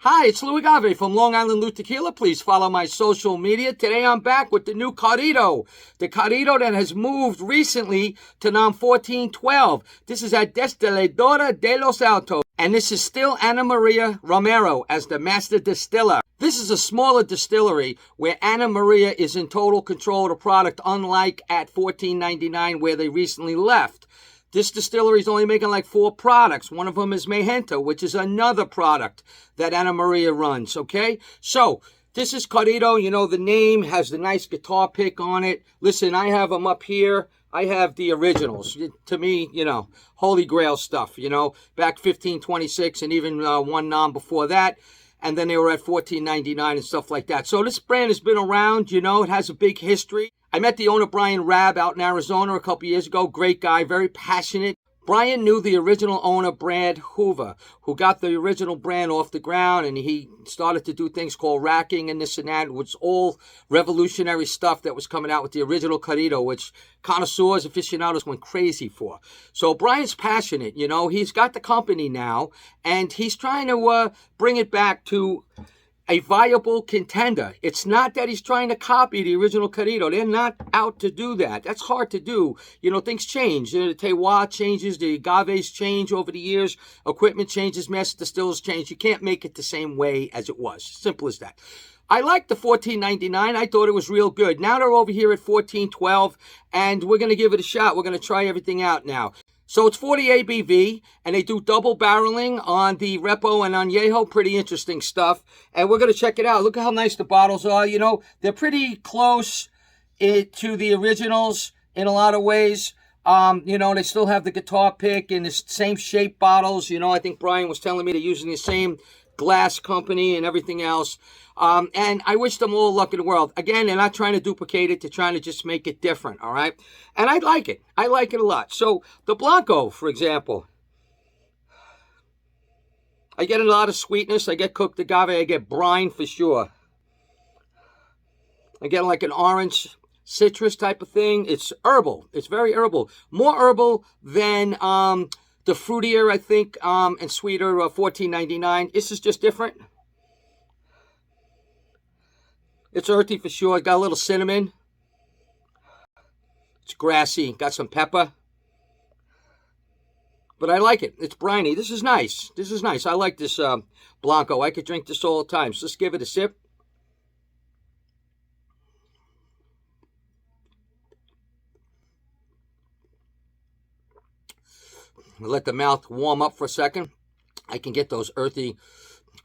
Hi, it's Lou Agave from Long Island Lou Tequila. Please follow my social media. Today I'm back with the new Corrido. The Corrido that has moved recently to NOM 1412. This is at Destiladora de los Altos. And this is still Ana Maria Romero as the master distiller. This is a smaller distillery where Ana Maria is in total control of the product, unlike at 1499 where they recently left. This distillery is only making like 4 products. One of them is Magenta, which is another product that Ana Maria runs, okay? So, this is Corrido. You know, the name has the nice guitar pick on it. Listen, I have them up here. I have the originals. To me, you know, holy grail stuff, you know, back 1526 and even one nom before that. And then they were at $14.99 and stuff like that. So this brand has been around, you know, it has a big history. I met the owner, Brian Rabb, out in Arizona a couple years ago. Great guy, very passionate. Brian knew the original owner, Brad Hoover, who got the original brand off the ground, and he started to do things called racking and this and that, which was all revolutionary stuff that was coming out with the original Corrido, which connoisseurs, aficionados went crazy for. So Brian's passionate, you know. He's got the company now, and he's trying to bring it back to a viable contender. It's not that he's trying to copy the original Corrido. They're not out to do that. That's hard to do. You know, things change. You know, the terroir changes, the agaves change over the years, equipment changes, master distillers change. You can't make it the same way as it was. Simple as that. I liked the $14.99. I thought it was real good. Now they're over here at $14.12, and we're going to give it a shot. We're going to try everything out now. So it's 40 ABV, and they do double barreling on the Repo and Añejo. Pretty interesting stuff. And we're going to check it out. Look at how nice the bottles are. You know, they're pretty close to the originals in a lot of ways. You know, they still have the guitar pick and the same shape bottles. You know, I think Brian was telling me they're using the same glass company and everything else. And I wish them all luck in the world. Again, they're not trying to duplicate it. They're trying to just make it different, all right? And I like it. I like it a lot. So the Blanco, for example, I get a lot of sweetness. I get cooked agave. I get brine for sure. I get like an orange citrus type of thing. It's herbal. It's very herbal. More herbal than the fruitier, I think, and sweeter $14.99. This is just different. It's earthy for sure. Got a little cinnamon. It's grassy. Got some pepper. But I like it. It's briny. This is nice. This is nice. I like this Blanco. I could drink this all the time. So let's give it a sip. Let the mouth warm up for a second. I can get those earthy,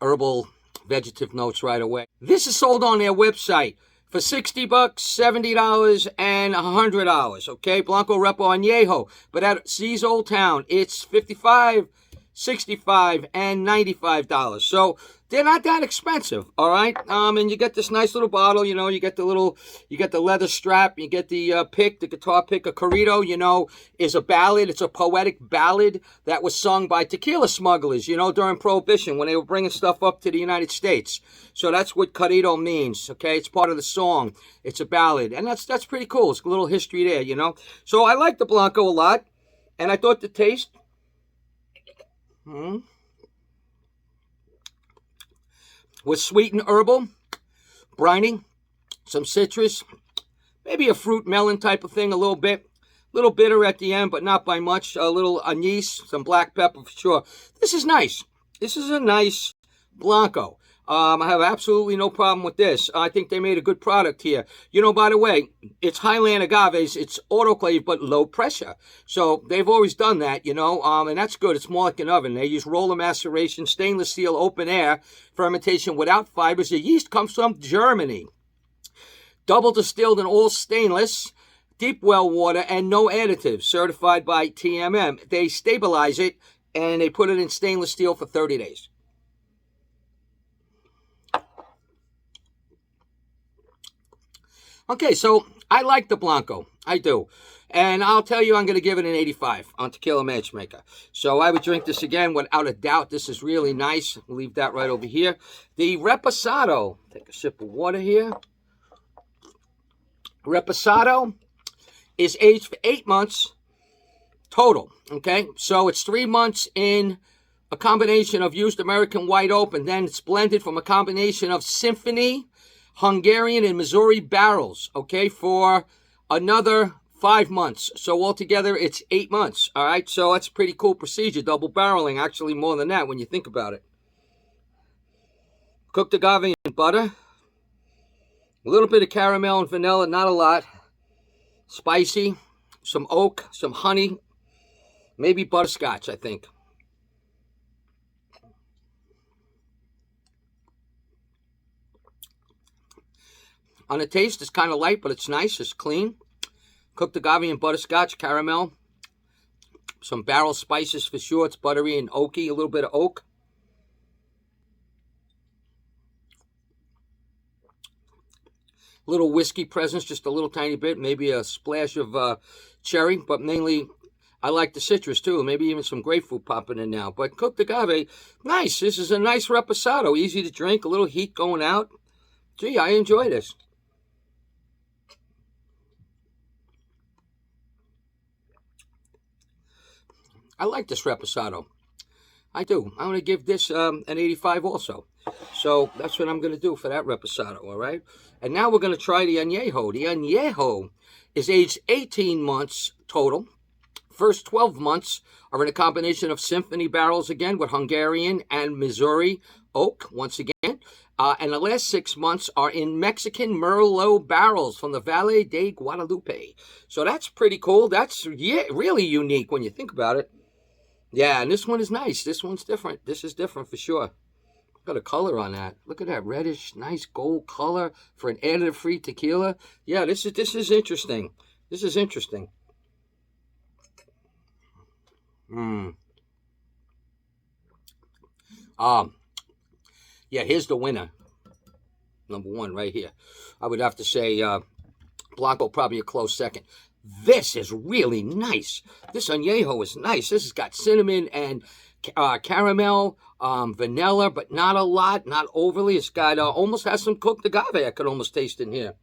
herbal, vegetative notes right away. This is sold on their website for $60, $70, and $100. Okay, Blanco Repo Añejo. But at Z's Old Town, it's $55, $65, and $95. So they're not that expensive, all right? And you get this nice little bottle, you know, you get the leather strap, you get the pick, the guitar pick. A Corrido, you know, is a ballad. It's a poetic ballad that was sung by tequila smugglers, you know, during Prohibition when they were bringing stuff up to the United States. So that's what Corrido means, okay? It's part of the song. It's a ballad, and that's pretty cool. It's a little history there, you know? So I like the Blanco a lot, and I thought the taste... was sweet and herbal, briny, some citrus, maybe a fruit melon type of thing, a little bit. A little bitter at the end, but not by much. A little anise, some black pepper for sure. This is nice. This is a nice Blanco. I have absolutely no problem with this. I think they made a good product here. You know, by the way, it's Highland agaves. It's autoclave, but low pressure. So they've always done that, you know, and that's good. It's more like an oven. They use roller maceration, stainless steel, open air, fermentation without fibers. The yeast comes from Germany. Double distilled and all stainless, deep well water, and no additives, certified by TMM. They stabilize it, and they put it in stainless steel for 30 days. Okay, so I like the Blanco. I do. And I'll tell you, I'm going to give it an 85 on Tequila Matchmaker. So I would drink this again without a doubt. This is really nice. We'll leave that right over here. The Reposado. Take a sip of water here. Reposado is aged for 8 months total. Okay, so it's 3 months in a combination of used American white oak, and then it's blended from a combination of Symphony, Hungarian, and Missouri barrels, okay, for another 5 months. So altogether, it's 8 months, all right? So that's a pretty cool procedure, double barreling, actually more than that when you think about it. Cooked agave in butter. A little bit of caramel and vanilla, not a lot. Spicy, some oak, some honey, maybe butterscotch, I think. On the taste, it's kind of light, but it's nice. It's clean. Cooked agave and butterscotch, caramel. Some barrel spices for sure. It's buttery and oaky, a little bit of oak. Little whiskey presence, just a little tiny bit. Maybe a splash of cherry, but mainly I like the citrus too. Maybe even some grapefruit popping in now. But cooked agave, nice. This is a nice reposado. Easy to drink, a little heat going out. Gee, I enjoy this. I like this reposado. I do. I'm going to give this an 85 also. So that's what I'm going to do for that reposado, all right? And now we're going to try the Añejo. The Añejo is aged 18 months total. First 12 months are in a combination of Symphony barrels again with Hungarian and Missouri oak once again. And the last 6 months are in Mexican Merlot barrels from the Valle de Guadalupe. So that's pretty cool. That's really unique when you think about it. Yeah, and this one is nice. This one's different. This is different for sure. Got a color on that. Look at that reddish, nice gold color for an additive-free tequila. Yeah, this is interesting. This is interesting. Yeah, here's the winner. Number one right here. I would have to say Blanco probably a close second. This is really nice. This Añejo is nice. This has got cinnamon and caramel, vanilla, but not a lot, not overly. It's got almost has some cooked agave I could almost taste in here.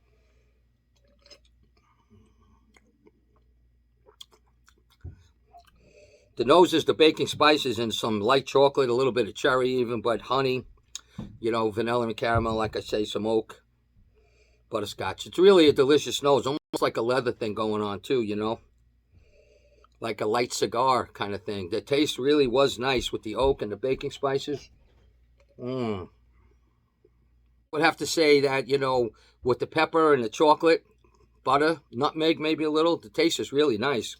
The nose is the baking spices and some light chocolate, a little bit of cherry even, but honey, you know, vanilla and caramel, like I say, some oak, butterscotch. It's really a delicious nose, almost like a leather thing going on too, you know, like a light cigar kind of thing. The taste really was nice with the oak and the baking spices. I would have to say that, you know, with the pepper and the chocolate, butter, nutmeg maybe a little, the taste is really nice.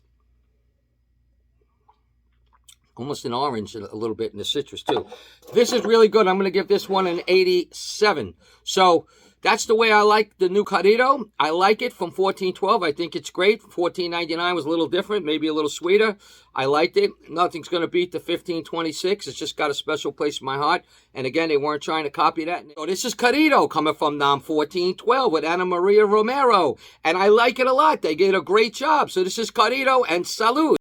Almost an orange a little bit in the citrus too. This is really good. I'm going to give this one an 87. So that's the way I like the new Corrido. I like it from 1412. I think it's great. 1499 was a little different, maybe a little sweeter. I liked it. Nothing's going to beat the 1526. It's just got a special place in my heart. And again, they weren't trying to copy that. So this is Corrido coming from NAM 1412 with Ana Maria Romero. And I like it a lot. They did a great job. So this is Corrido and salud.